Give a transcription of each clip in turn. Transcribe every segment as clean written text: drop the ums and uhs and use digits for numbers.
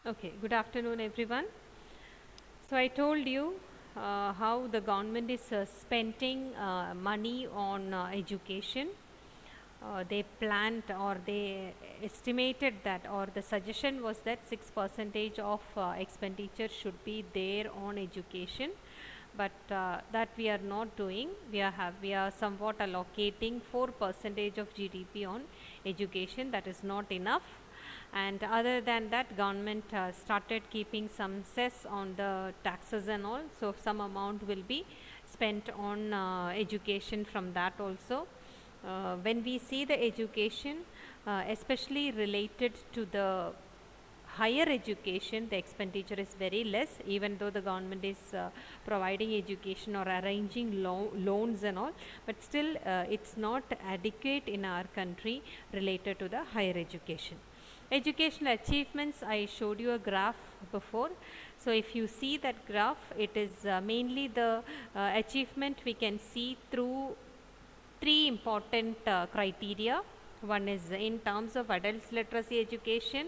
Okay, good afternoon, everyone. So, I told you how the government is spending money on education. They planned or they estimated that, or the suggestion was that 6 percentage of expenditure should be there on education, but that we are not doing. We are somewhat allocating 4 percentage of GDP on education. That is not enough, and other than that government started keeping some cess on the taxes and all, so some amount will be spent on education from that also. When we see the education, especially related to the higher education, the expenditure is very less, even though the government is providing education or arranging loans and all, but still it's not adequate in our country related to the higher education. Educational achievements, I showed you a graph before. So if you see that graph, it is mainly the achievement we can see through three important criteria. One is in terms of adults literacy education,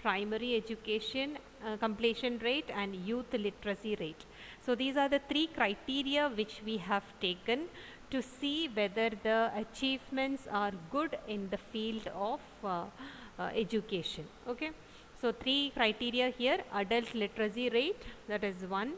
primary education completion rate, and youth literacy rate. So these are the three criteria which we have taken to see whether the achievements are good in the field of education. Okay. So three criteria here: adult literacy rate, that is one;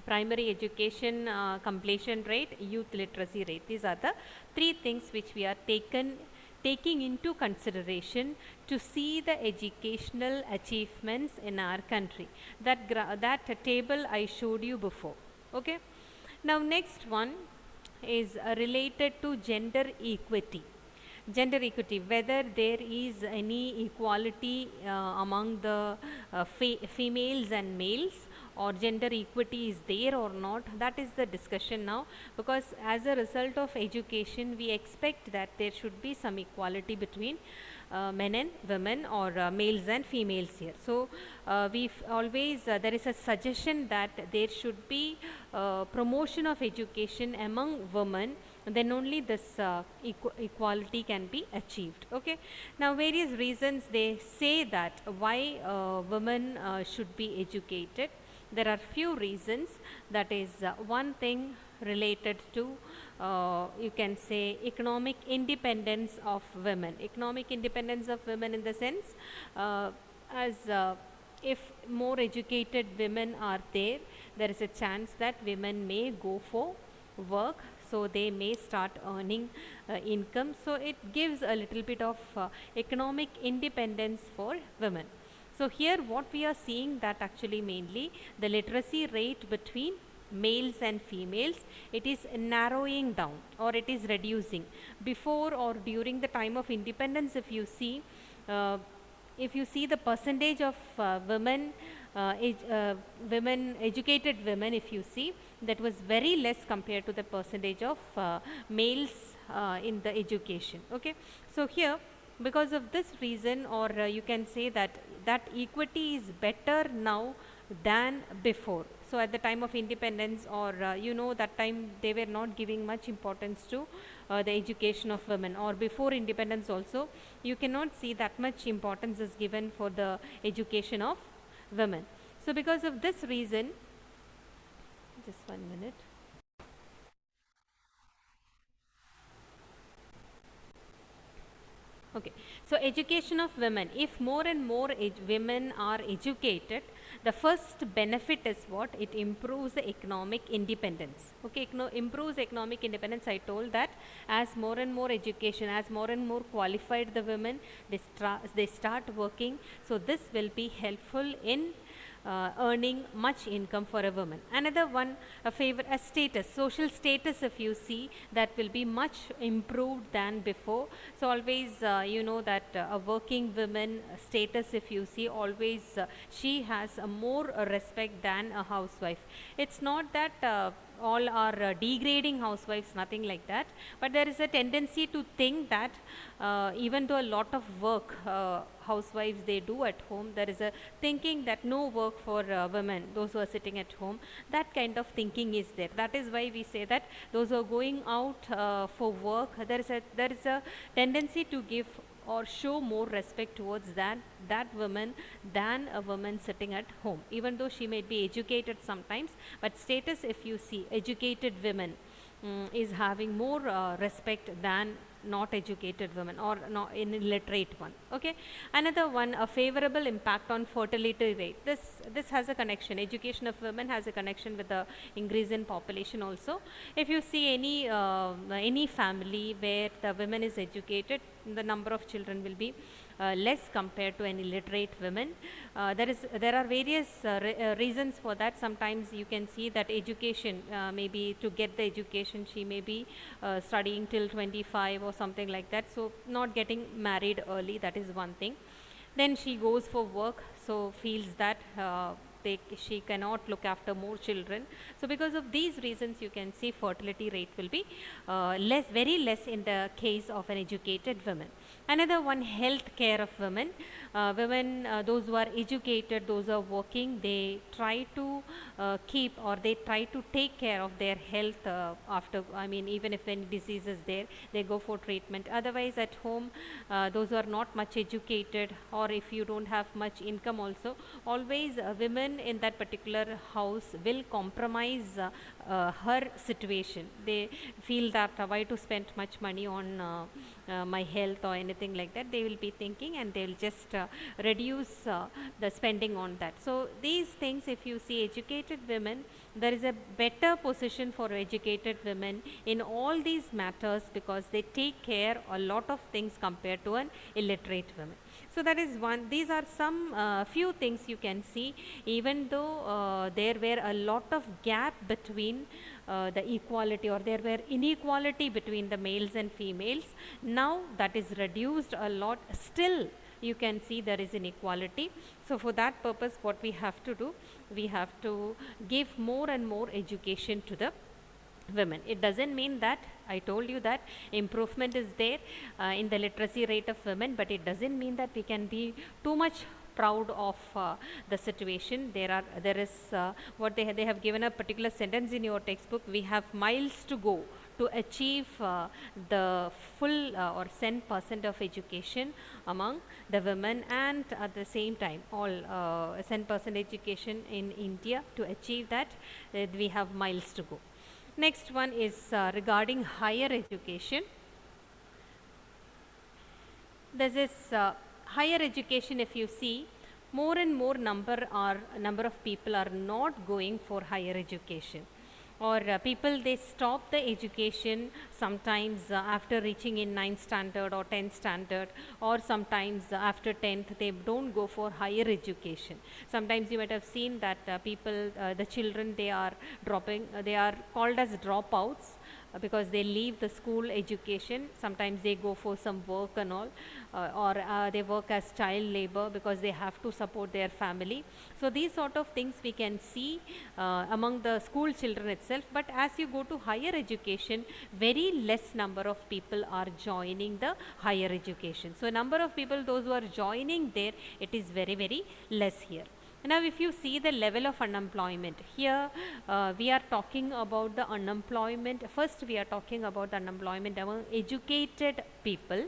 primary education completion rate; youth literacy rate. These are the three things which we are taking into consideration to see the educational achievements in our country. That table I showed you before. Okay. Now next one is related to gender equity. Gender equity, whether there is any equality among the females and males, or gender equity is there or not, that is the discussion now, because as a result of education we expect that there should be some equality between men and women, or males and females here. So we always there is a suggestion that there should be promotion of education among women, then only this equality can be achieved. Okay. Now various reasons they say that why women should be educated. There are few reasons. That is one thing related to you can say economic independence of women. Economic independence of women in the sense, as if more educated women are there, there is a chance that women may go for work, so they may start earning income, so it gives a little bit of economic independence for women. So here what we are seeing, that actually mainly the literacy rate between males and females, it is narrowing down or it is reducing. Before or during the time of independence, uh, if you see the percentage of women, educated women, if you see, that was very less compared to the percentage of males in the education. Okay. So here, because of this reason, or you can say that equity is better now than before. So at the time of independence, or that time they were not giving much importance to the education of women, or before independence also you cannot see that much importance is given for the education of women. So because of this reason, just 1 minute. Okay. So education of women, if more and more women are educated, the first benefit is what? It improves the economic independence. Okay. Improves economic independence. I told that as more and more education, as more and more qualified the women, they start working. So this will be helpful in earning much income for a woman. Another one, a status, social status, if you see, that will be much improved than before. So always that a working woman status, if you see, always she has a more respect than a housewife. It's not that all are degrading housewives, nothing like that, but there is a tendency to think that even though a lot of work housewives they do at home, there is a thinking that no work for women, those who are sitting at home. That kind of thinking is there. That is why we say that those who are going out for work, there is a tendency to give or show more respect towards that woman than a woman sitting at home, even though she may be educated sometimes, but status, if you see educated women, is having more respect than not educated women or not in illiterate one. Okay, another one, a favorable impact on fertility rate. This has a connection. Education of women has a connection with the increase in population also. If you see any family where the women is educated, the number of children will be less compared to an illiterate women. There are various reasons for that. Sometimes you can see that education, maybe to get the education she may be studying till 25 or something like that, so not getting married early, that is one thing. Then she goes for work, so feels that she cannot look after more children. So because of these reasons, you can see fertility rate will be very less in the case of an educated woman. Another one, health care of women. Women, those who are educated, those who are working, they try to keep, or they try to take care of their health after, I mean, even if any disease is there, they go for treatment. Otherwise at home, those who are not much educated, or if you don't have much income also, always women in that particular house will compromise her situation. They feel that why to spend much money on my health or anything like that, they will be thinking, and they will just reduce the spending on that. So these things, if you see educated women, there is a better position for educated women in all these matters, because they take care a lot of things compared to an illiterate woman. So that is one. These are some few things you can see. Even though there were a lot of gap between the equality, or there were inequality between the males and females, now that is reduced a lot. Still you can see there is inequality. So for that purpose, what we have to do, we have to give more and more education to the women. It doesn't mean that, I told you that improvement is there in the literacy rate of women, but it doesn't mean that we can be too much proud of the situation. There is what they have given a particular sentence in your textbook. We have miles to go to achieve the full or 100% of education among the women, and at the same time all 100% education in India. To achieve that, we have miles to go. Next one is regarding higher education. This is higher education. If you see, more and more number of people are not going for higher education, or people, they stop the education sometimes after reaching in 9th standard or 10th standard, or sometimes after 10th they don't go for higher education. Sometimes you might have seen that the children, they are dropping, they are called as dropouts, because they leave the school education. Sometimes they go for some work and all, or they work as child labor because they have to support their family. So these sort of things we can see among the school children itself. But as you go to higher education, very less number of people are joining the higher education. So number of people, those who are joining there, it is very, very less here. Now if you see the level of unemployment, here we are talking about the unemployment. First we are talking about the unemployment among educated people.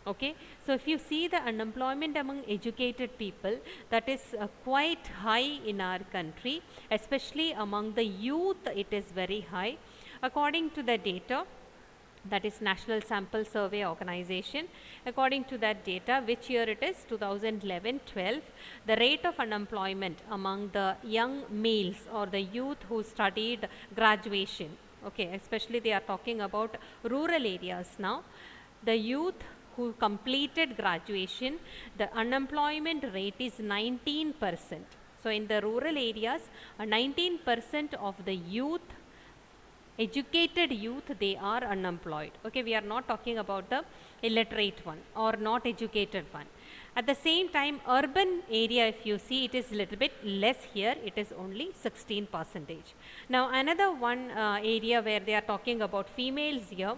Okay, so if you see the unemployment among educated people, that is quite high in our country, especially among the youth. It is very high. According to the data, that is National Sample Survey Organization, according to that data, which year it is, 2011-12, the rate of unemployment among the young males or the youth who studied graduation, okay, especially they are talking about rural areas now, the youth who completed graduation, the unemployment rate is 19%. So in the rural areas, 19% of the youth, educated youth, they are unemployed. Okay, we are not talking about the illiterate one or not educated one. At the same time, urban area, if you see, it is little bit less here. It is only 16%. Now another one area where they are talking about females here,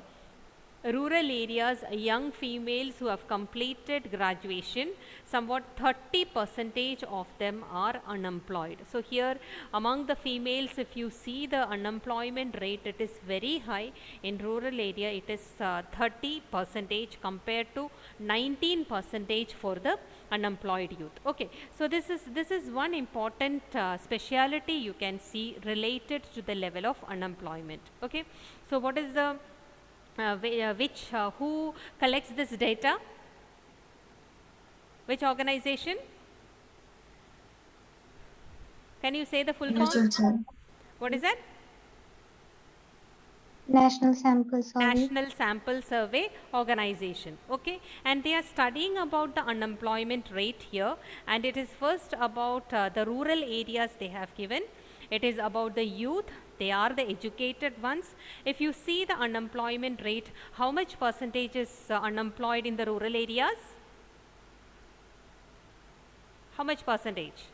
rural areas, young females who have completed graduation, somewhat 30 percentage of them are unemployed. So here among the females, if you see the unemployment rate, it is very high. In rural area it is 30 percentage compared to 19 percentage for the unemployed youth. Okay, so this is one important speciality you can see related to the level of unemployment. Okay, so what is the who collects this data? Which organization? Can you say the full form? What is that? National Sample Survey. National Sample Survey Organization. Okay, and they are studying about the unemployment rate here, and it is first about the rural areas they have given. It is about the youth, they are the educated ones. If you see the unemployment rate, how much percentage is unemployed in the rural areas? How much percentage?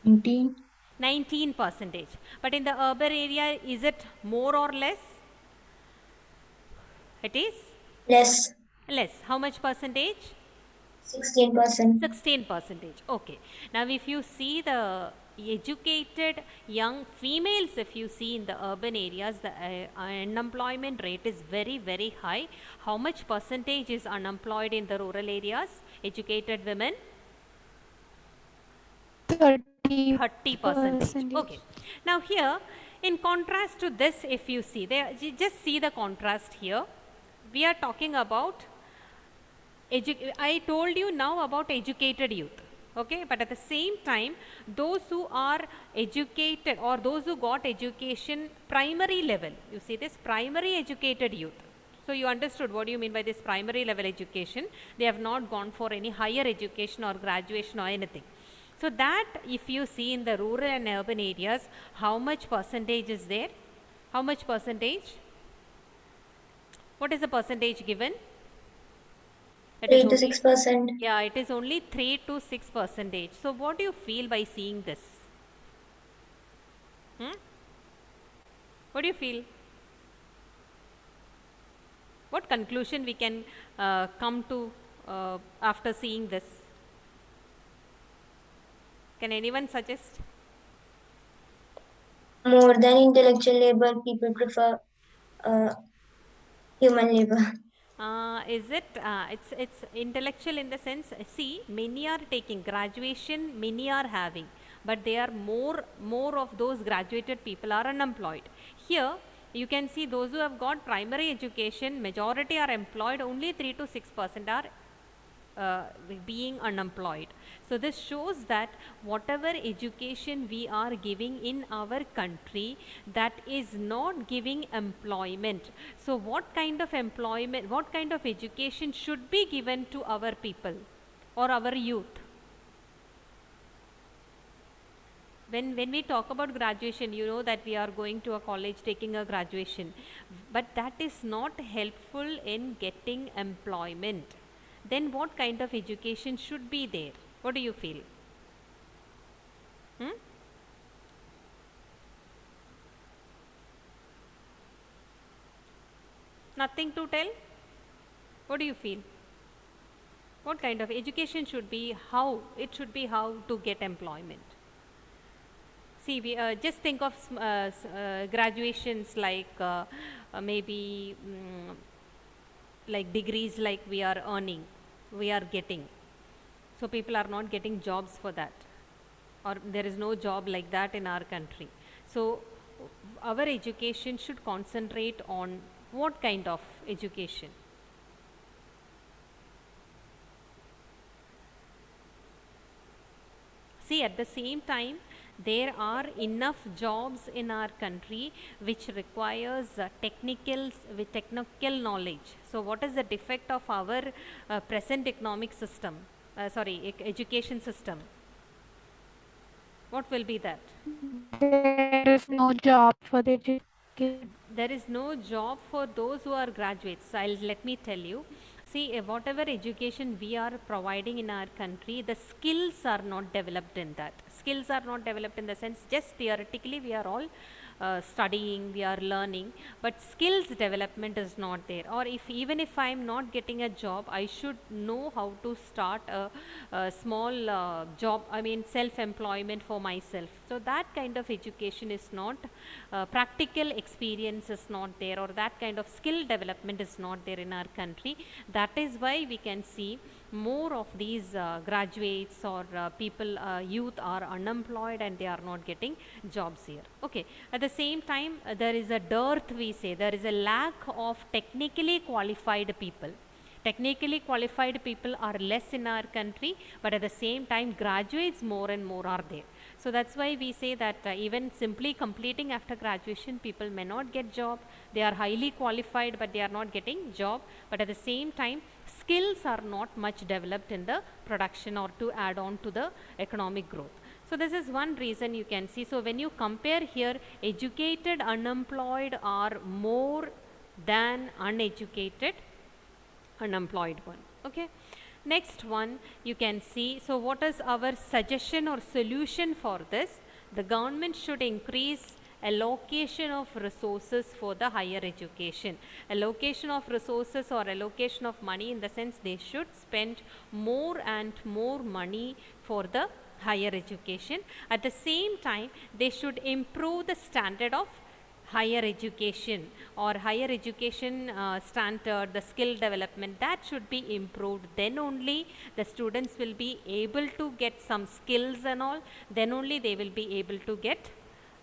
19. 19 percentage. But in the urban area, is it more or less? It is Less. less. How much percentage? 16%. 16 percentage. Okay. Now if you see the educated young females, if you see in the urban areas, the unemployment rate is very, very high. How much percentage is unemployed in the rural areas? Educated women? 30 percentage. Okay. Now here, in contrast to this, if you see, just see the contrast here. We are talking about, I told you now about educated youth. Okay, but at the same time, those who are educated or those who got education primary level, you see this primary educated youth. So you understood what do you mean by this primary level education. They have not gone for any higher education or graduation or anything. So that if you see in the rural and urban areas, how much percentage is there? How much percentage? What is the percentage given? It 3 is to only, 6%. yeah, it is only 3 to 6 percentage. So what do you feel by seeing this? What do you feel? What conclusion we can come to after seeing this? Can anyone suggest? More than intellectual labor, people prefer human labor. Is it? It's intellectual in the sense. See, many are taking graduation, many are having, but they are more of those graduated people are unemployed. Here, you can see those who have got primary education, majority are employed. Only 3 to 6% are being unemployed. So this shows that whatever education we are giving in our country, that is not giving employment. So what kind of employment, what kind of education should be given to our people or our youth? When we talk about graduation, you know that we are going to a college taking a graduation, but that is not helpful in getting employment. Then what kind of education should be there? What do you feel? Nothing to tell? What do you feel? What kind of education should be, how it should be, how to get employment? See, we just think of graduations like maybe like degrees like we are earning, we are getting. So people are not getting jobs for that, or there is no job like that in our country. So our education should concentrate on what kind of education? See, at the same time, there are enough jobs in our country which requires with technical knowledge. So what is the defect of our present economic system, education system? What will be that? There is no job for the educated. There is no job for those who are graduates. Let me tell you. See, whatever education we are providing in our country, the skills are not developed in that. Skills are not developed in the sense just theoretically we are all studying, we are learning, but skills development is not there. Or if even if I am not getting a job, I should know how to start a small job, I mean self-employment for myself. So that kind of education is not, practical experience is not there, or that kind of skill development is not there in our country. That is why we can see more of these graduates or people, youth are unemployed and they are not getting jobs here. Okay, at the same time, there is a dearth, we say there is a lack of technically qualified people. Technically qualified people are less in our country, but at the same time graduates more and more are there. So that's why we say that even simply completing after graduation, people may not get job. They are highly qualified but they are not getting job, but at the same time skills are not much developed in the production or to add on to the economic growth. So this is one reason you can see. So when you compare here, educated unemployed are more than uneducated unemployed one. Okay, next one you can see. So what is our suggestion or solution for this? The government should increase allocation of resources for the higher education. Allocation of resources or allocation of money, in the sense they should spend more and more money for the higher education. At the same time, they should improve the standard of higher education, or higher education standard, the skill development, that should be improved. Then only the students will be able to get some skills and all, then only they will be able to get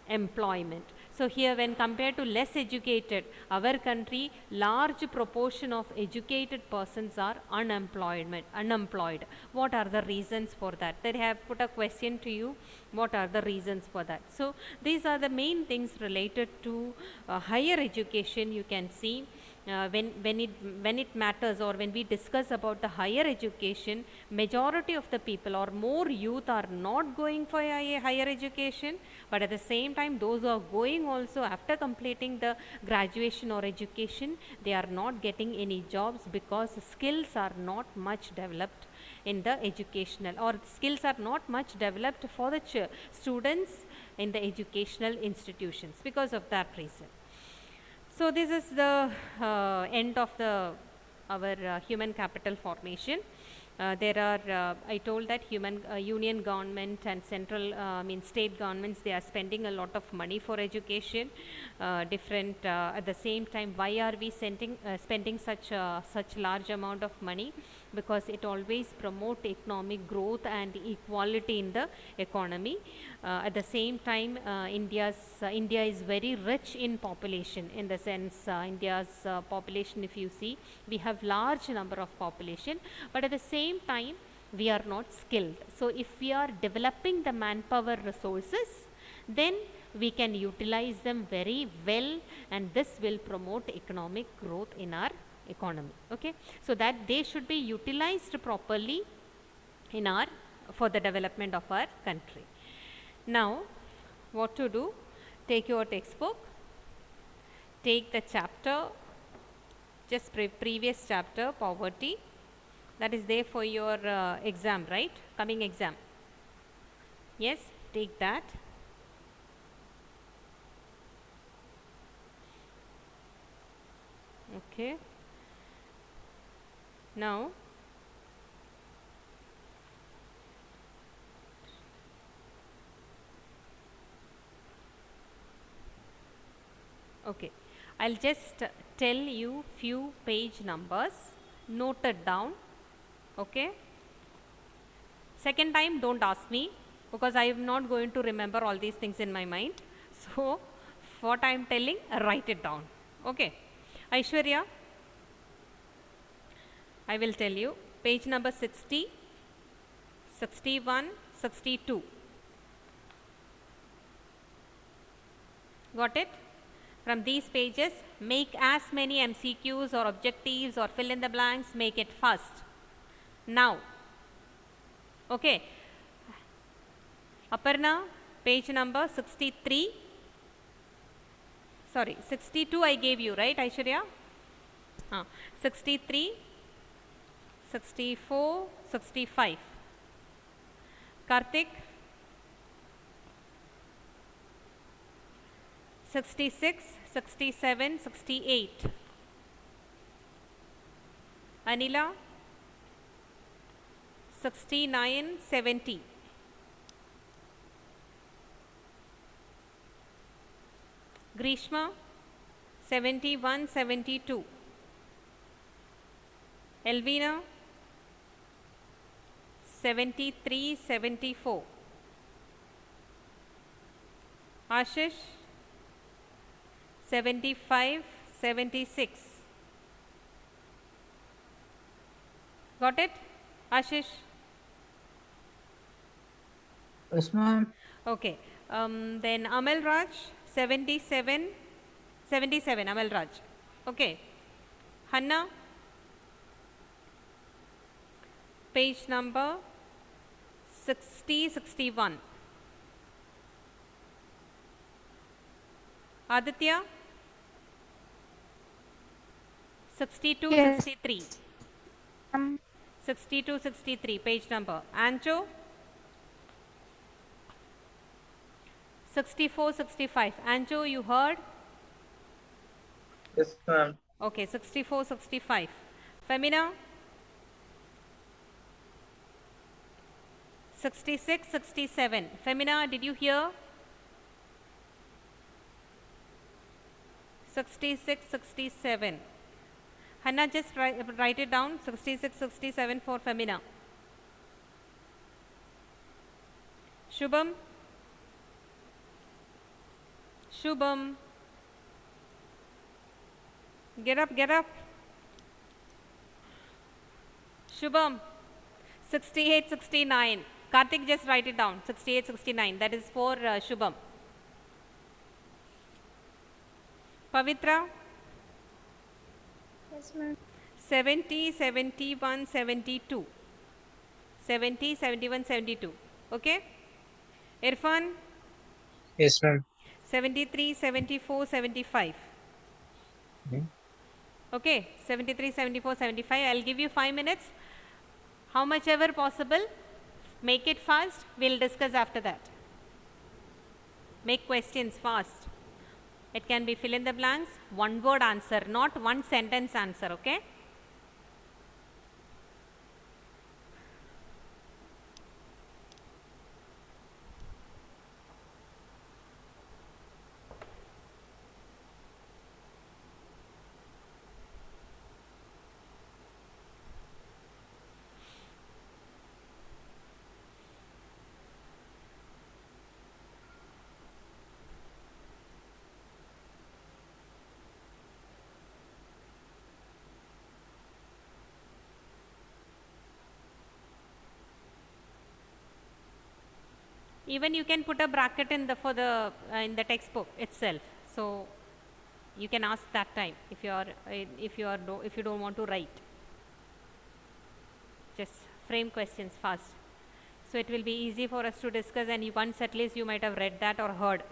employment. So here, when compared to less educated, our country, large proportion of educated persons are unemployed. What are the reasons for that? They have put a question to you, what are the reasons for that? So these are the main things related to higher education. You can see when it matters, or when we discuss about the higher education, majority of the people or more youth are not going for a higher education, but at the same time those who are going also after completing the graduation or education, they are not getting any jobs because skills are not much developed in the educational, or skills are not much developed for the students in the educational institutions, because of that reason. So this is the end of the our human capital formation. There are, I told that union government and central, I mean state governments, they are spending a lot of money for education. Different at the same time, why are we spending such large amount of money? Because it always promote economic growth and equality in the economy. At the same time, India is very rich in population, in the sense India's population, if you see, we have large number of population, but at the same time we are not skilled. So if we are developing the manpower resources, then we can utilize them very well, and this will promote economic growth in our economy. Okay, so that they should be utilized properly in our, for the development of our country. Now what to do? Take your textbook, take the chapter, just previous chapter, poverty, that is there for your exam, right? Coming exam. Yes, take that. Okay, now okay, I'll just tell you few page numbers, note it down. Okay, second time don't ask me, because I am not going to remember all these things in my mind. So what I am telling, write it down. Okay, Aishwarya, I will tell you page number 60, 61, 62. Got it? From these pages, make as many MCQs or objectives or fill in the blanks, make it fast. Now, okay, Aparna, page number 63, sorry, 62 I gave you, right, Aishwarya? 63, 64, 65. Karthik, 66, 67, 68. Anila, 69, 70. Grishma, 71, 72. Elvina, 73, 74. Ashish, 75, 76. Got it? Ashish? Yes, ma'am. Okay. Then Amal Raj, 77, 77, Amal Raj. Okay. Hanna, page number 60, 61. Aditya, 62, Yes. 63. 'Em. 62, 63, page number. Anjo, 64, 65. Anjo, you heard? Yes, ma'am. Okay, 64, 65. Femina, 66, 67. Femina, did you hear? 66, 67. Hannah, just write it down. 66, 67 for Femina. Shubham, Shubham, get up, get up. Shubham, 68, 69. Karthik, just write it down. 68, 69. That is for Shubham. Pavitra, Yes, ma'am. 70, 71, 72. 70, 71, 72. Okay? Irfan, Yes, ma'am. 73, 74, 75. Mhm. Okay, 73, 74, 75. I'll give you 5 minutes. How much ever possible, make it fast. We'll discuss after that. Make questions fast. It can be fill in the blanks, one word answer, not one sentence answer, okay? Even you can put a bracket in the for the in the textbook itself. So you can ask that time if you are if you don't want to write. Just frame questions fast. So it will be easy for us to discuss, and once at least you might have read that or heard.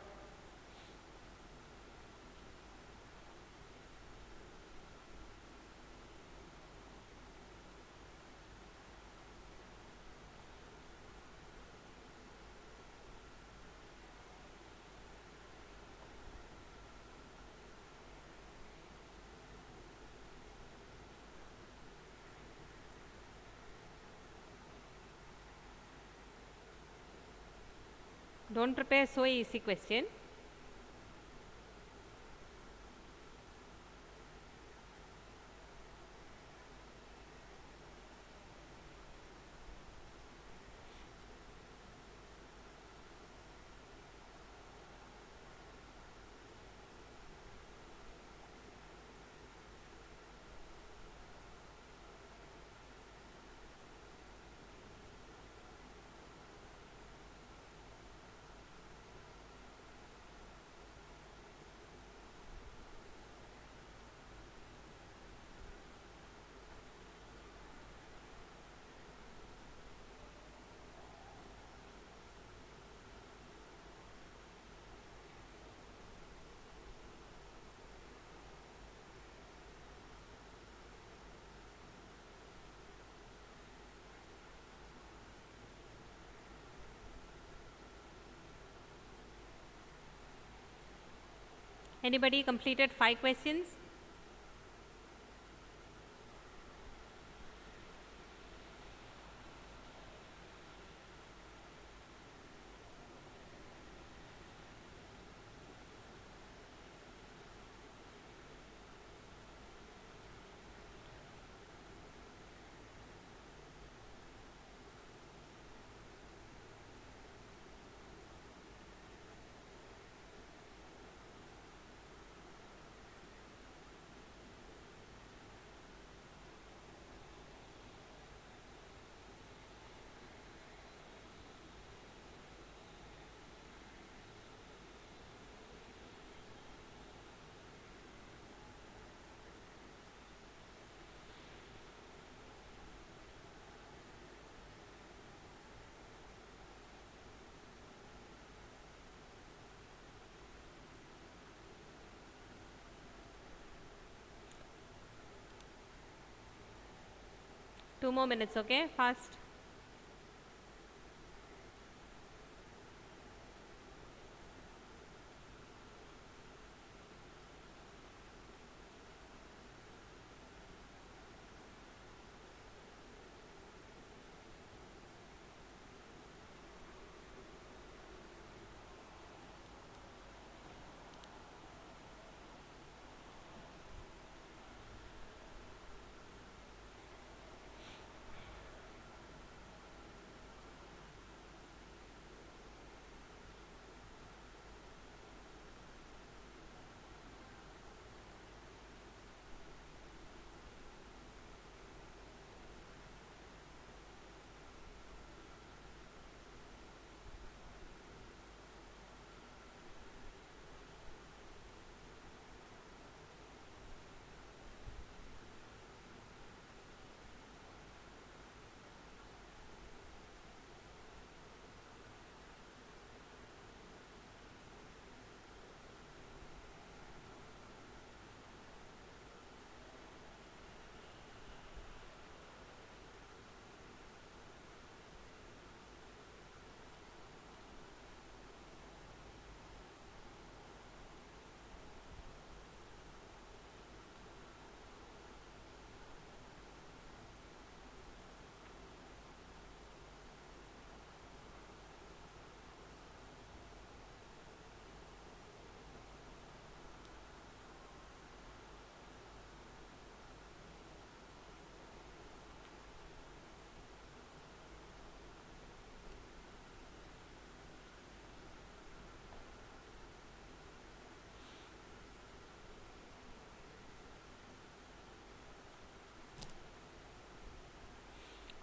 Don't prepare so easy question. Anybody completed 5 questions? Two more minutes, okay? Fast.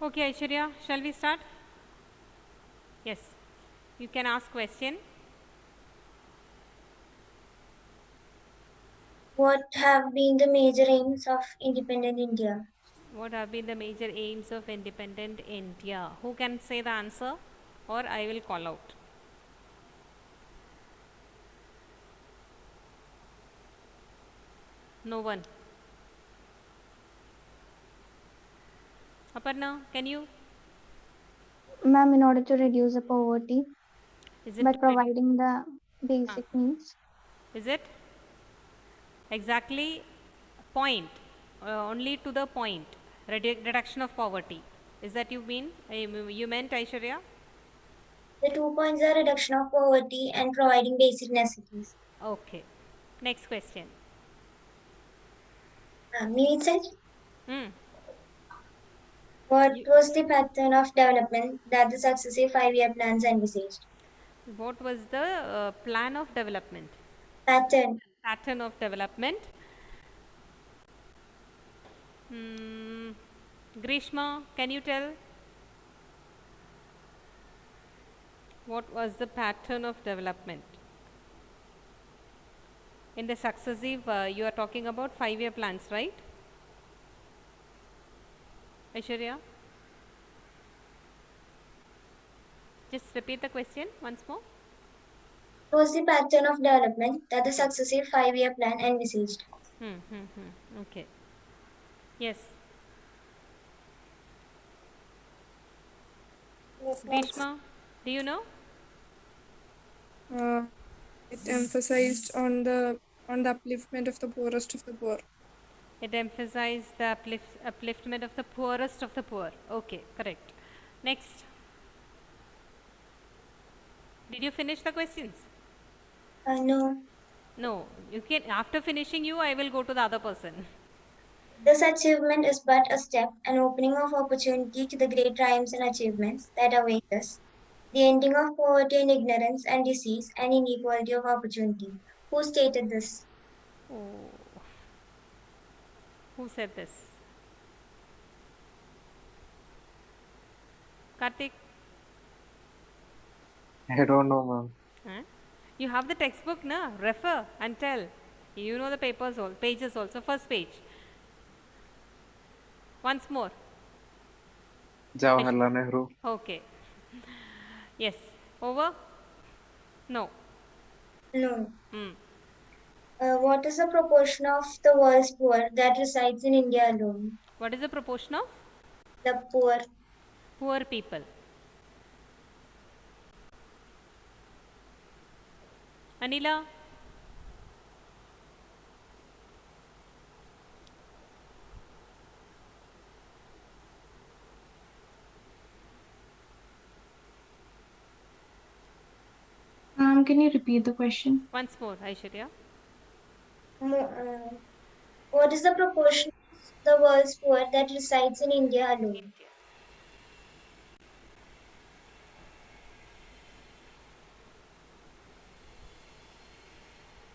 Okay, Aishwarya, shall we start? Yes. You can ask question. What have been the major aims of independent India? What have been the major aims of independent India? Who can say the answer? Or I will call out. No one. Aparna, can you? Ma'am, in order to reduce the poverty Is it by to reduce? providing the Huh. basic needs. Is it? Exactly point. Only to the point. Reduction of poverty. Is that you mean? You meant Aishwarya? The 2 points are reduction of poverty and providing basic necessities. Okay. Next question. Me itself. Hmm. What You, was the pattern of development that the successive 5-year plans envisaged? what was the plan of development? Pattern. Pattern of development. Hmm. Grishma, can you tell what was the pattern of development? In the successive, you are talking about 5-year plans, right? Aishwarya, just repeat the question once more. What was the pattern of development that the successive 5-year plan envisaged? Okay. Yes. Yes, ma'am. Grishma, do you know? Uh, it emphasized on the on the upliftment of the poorest of the poor. It emphasized the upliftment of the poorest of the poor. Okay, correct. Next. Did you finish the questions? No. No. You can, after finishing you, I will go to the other person. This achievement is but a step, an opening of opportunity to the great triumphs and achievements that await us. The ending of poverty and ignorance and disease and inequality of opportunity. Who stated this? Oh, who said this? Karthik? I don't know, ma'am. Huh? You have the textbook, na? Refer and tell. You know the papers all, pages also. First page. Once more. Jawaharlal Nehru. Okay. Yes. Over? No. No. Hmm. What is the proportion of the world's poor that resides in India alone? What is the proportion of The poor. poor people? Anila? Can you repeat the question? Once more, Aishwarya. What is the proportion of the world's poor that resides in India alone?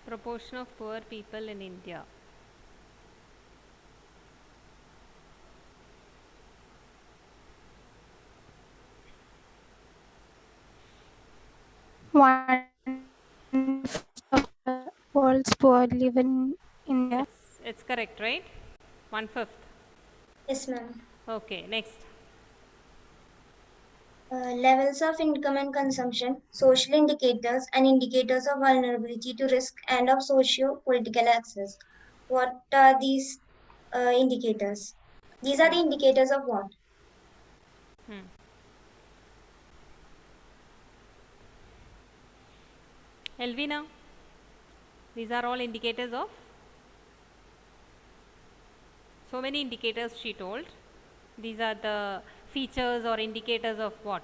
Proportion of poor people in India. One of the world's poor live in India. It's correct, right? 1/5. Yes, ma'am. Okay, next. Levels of income and consumption, social indicators, and indicators of vulnerability to risk and of socio-political access. What are these indicators? These are the indicators of what? Elvina, these are all indicators of? So many indicators she told. These are the features or indicators of what?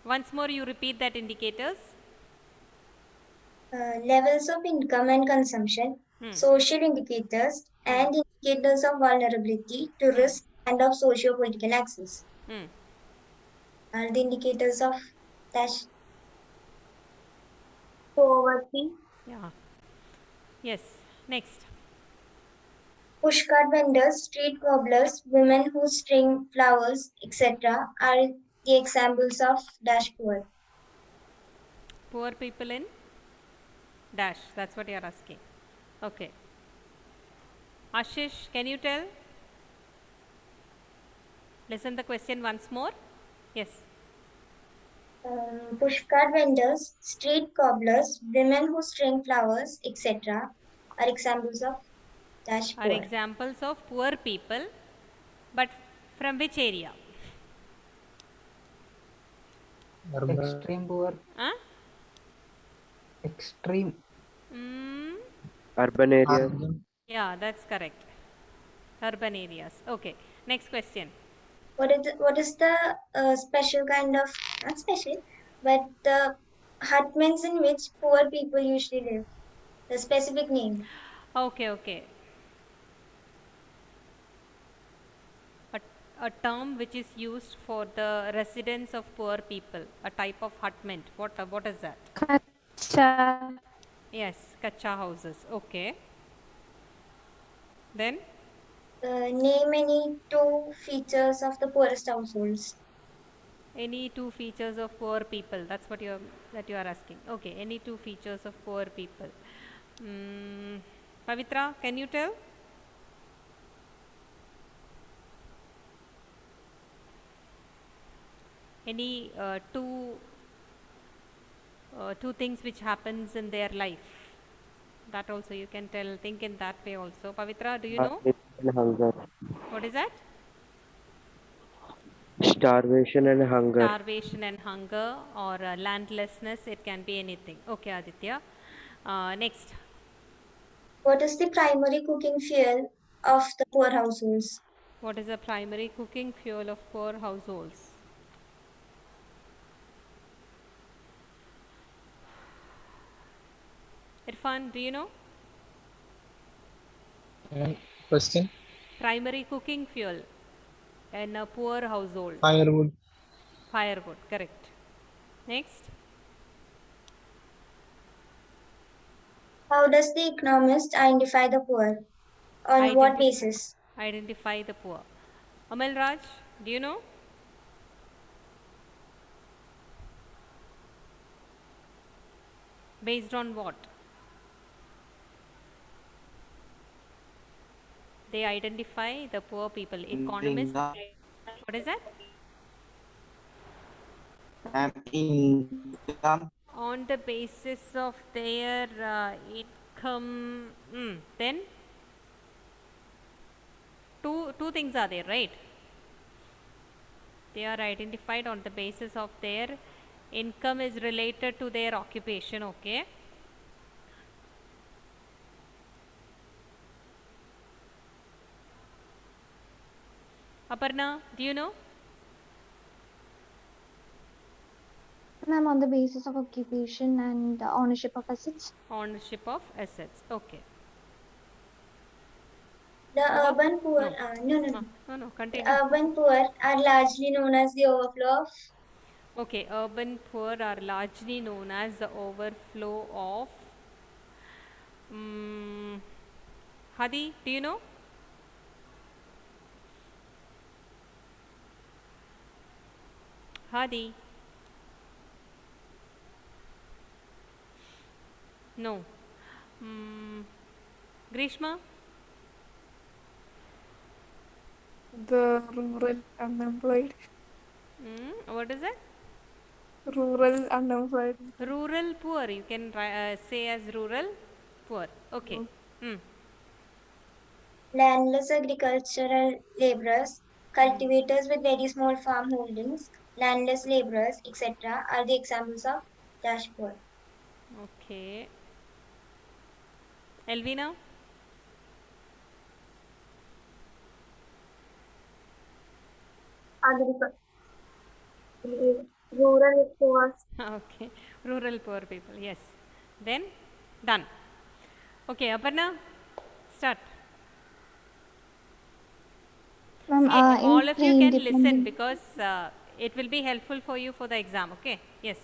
Once more you repeat that indicators. Levels of income and consumption, social indicators, and indicators of vulnerability to risk and of socio-political access. Are the indicators of dash poverty? Yeah. Yes. Next. Pushcart vendors, street cobblers, women who string flowers, etc. are the examples of dash poor. Poor people in dash. That's what you are asking. Okay. Ashish, can you tell? Listen the question once more. Yes. Pushcart vendors, street cobblers, women who string flowers, etc. are examples of dash Are poor. examples of poor people, but from which area? Extreme poor. Huh? Extreme. Urban areas. Urban. Yeah, that's correct. Urban areas. Okay. Next question. What is the special kind of, not special, but the hutments in which poor people usually live? The specific name. Okay, okay. A term which is used for the residence of poor people, a type of hutment. What is that? Kacha. Yes, kacha houses. Okay. Then Name any two features of the poorest households. any two features of poor people. That's what you are asking. Okay, any two features of poor people. Pavitra, can you tell? Any two things which happens in their life. That also you can tell. Think in that way also. Pavitra, do you know? Hunger. What is that? Starvation and hunger. Starvation and hunger, or landlessness, it can be anything. Okay, Aditya. Next. What is the primary cooking fuel of the poor households? What is the primary cooking fuel of poor households? Irfan, do you know? Question. Primary cooking fuel in a poor household. Firewood. Firewood, correct. Next. How does the economist identify the poor? On what basis? Identify the poor. Amal Raj, do you know? Based on what? They identify the poor people. Economists. What is that? Income. On the basis of their income. Then two things are there, right? They are identified on the basis of their income is related to their occupation. Okay. Aparna, do you know? Ma'am, on the basis of occupation and ownership of assets. Ownership of assets. Okay. The Over? urban poor, No. No, The continue. urban poor are largely known as the overflow of. Okay, urban poor are largely known as the overflow of. Hadi, do you know? Hadi? No. Grishma? The rural unemployed. What is it? Rural unemployed. Rural poor. You can say as rural poor. Okay. Landless agricultural laborers, cultivators with very small farm holdings, landless laborers, etc., are the examples of dash poor. Okay. Elvina? Rural poor. Okay. Rural poor people. Yes. Then done. Okay, Aparna, start. Ma'am, See, in all of you can listen pre-independent, because it will be helpful for you for the exam. Okay. Yes.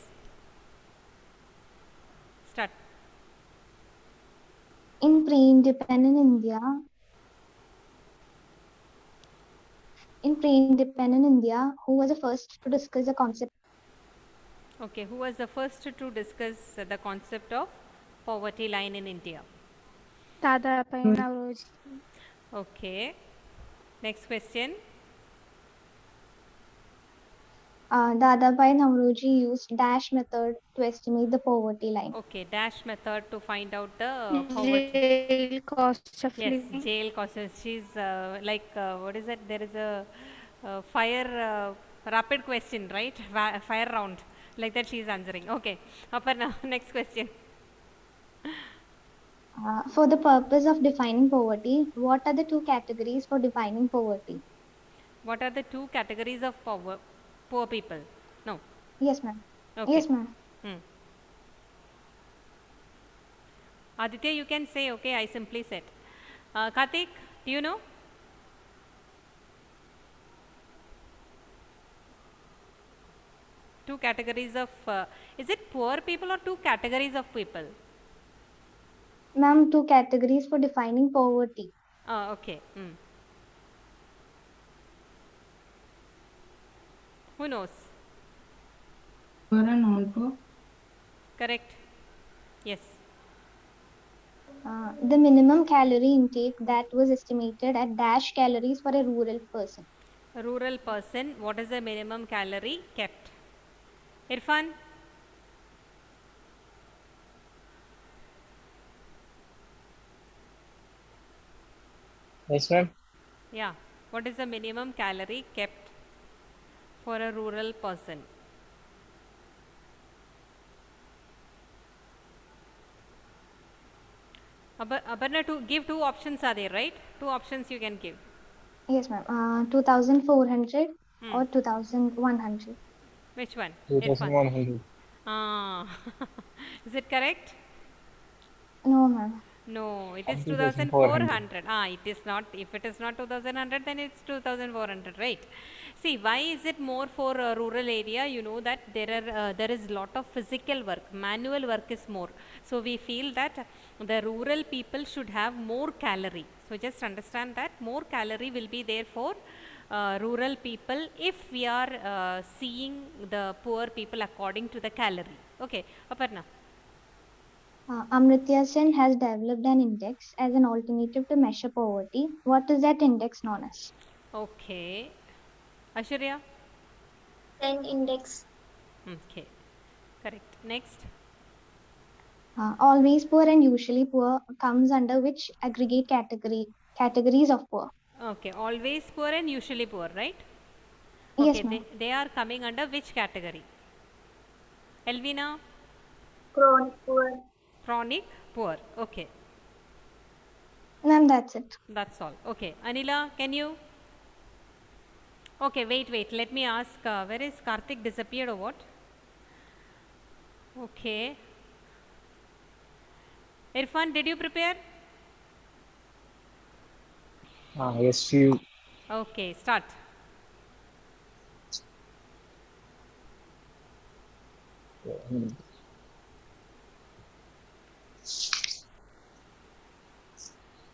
Start. in pre-independent India, who was the first to discuss the concept? Okay. Who was the first to discuss the concept of poverty line in India? Dadapai Nauroji. Okay. Next question. Dadabhai Naoroji used dash method to estimate the poverty line. Okay. Dash method to find out the poverty. Jail cost of Yes, living. jail causes. She's like, what is it? There is a fire rapid question, right? Fire round. Like that, she's answering. Okay. Aparna, next question. For the purpose of defining poverty, what are the two categories for defining poverty? What are the two categories of poor people? No. Yes, ma'am. Okay. Yes, ma'am. Aditya, you can say, okay, I simply said. Karthik, do you know? Two categories of, is it poor people or two categories of people? Ma'am, two categories for defining poverty. Okay. Who knows? Poor and non-poor. Correct. Yes. The minimum calorie intake that was estimated at dash calories for a rural person. A rural person, what is the minimum calorie kept? Irfan? Yes, ma'am. Yeah. What is the minimum calorie kept for a rural person? Aparna, to give two options are there, right? Two options you can give. Yes, ma'am. 2,400 Hmm. or 2,100. Which one? Irfan. 2100. Ah. Is it correct? No, ma'am. No, it is 2400. 2400. Ah, it is not. If it is not 2100, then it's 2400, right? See, why is it more for rural area? You know that there is lot of physical work, manual work is more. So we feel that the rural people should have more calorie. So just understand that more calorie will be there for rural people if we are seeing the poor people according to the calorie. Okay, Aparna. Amritya Sen has developed an index as an alternative to measure poverty. What is that index known as? Okay, Ashurya. Ten index. Okay, correct. Next, Always poor and usually poor comes under which aggregate categories of poor? okay, always poor and usually poor, right? Okay, Yes, ma'am. they are coming under which category? Elvina, Chronic poor. chronic poor. Okay, Ma'am, that's it. that's all. Okay, Anila, can you? Okay, wait. Let me ask. Where is Karthik disappeared or what? Okay, Irfan, did you prepare? Yes, few. Okay, start.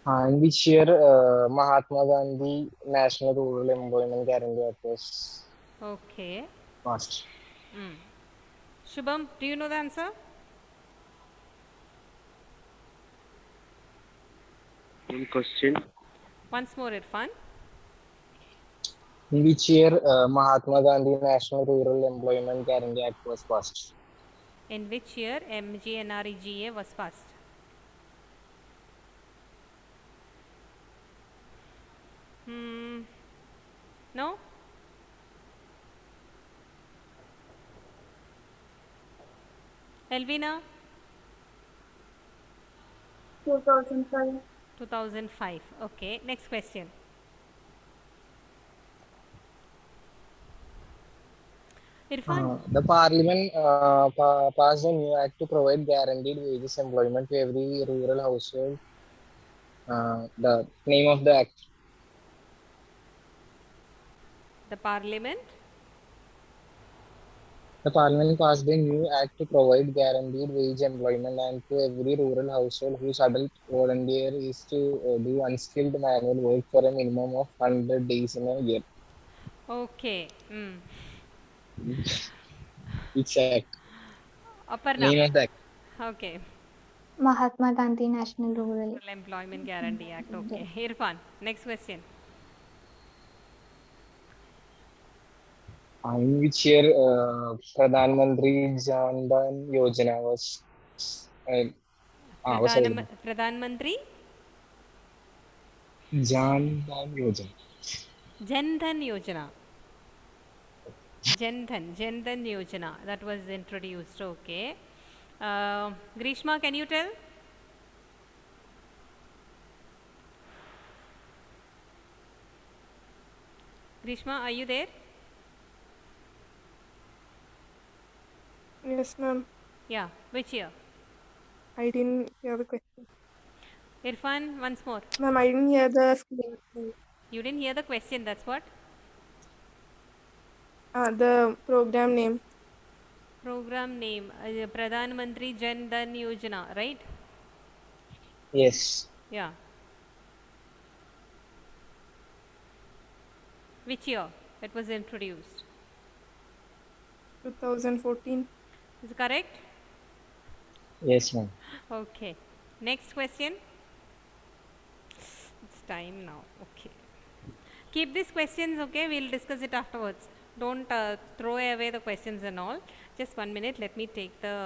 In which year Mahatma Gandhi National Rural Employment Guarantee Act was Okay. passed? Shubham, do you know the answer? One question. Once more, Irfan. In which year Mahatma Gandhi National Rural Employment Guarantee Act was passed? In which year MGNREGA was passed? Hmm. No? Elvina? 2005. 2005. Okay, next question. Irfan? The Parliament passed a new act to provide guaranteed wages employment to every rural household. The name of the act. The Parliament? The Parliament passed a new act to provide guaranteed wage employment and to every rural household whose adult volunteer is to do unskilled manual work for a minimum of 100 days in a year. Okay. Which act? Aparna. Name of the act. Okay. Mahatma Gandhi National Rural. Rural Employment Guarantee Act. Okay. Irfan, next question. In which year Pradhan Mantri Jan Dhan Yojana was available? Pradhan Mantri Jan Dhan Yojana. Jan Dhan Yojana. Jan Dhan Yojana. That was introduced. Okay. Grishma, can you tell? Grishma, are you there? Yes, ma'am. Yeah. Which year? I didn't hear the question. Irfan, once more. Ma'am, I didn't hear the screen. You didn't hear the question. That's what? The program name. Program name. Pradhan Mantri Jan Dhan Yojana, right? Yes. Yeah. Which year it was introduced? 2014. Is it correct? Yes, ma'am. Okay. Next question. It's time now. Okay. Keep these questions, okay? We'll discuss it afterwards. Don't throw away the questions and all. Just 1 minute. Let me take the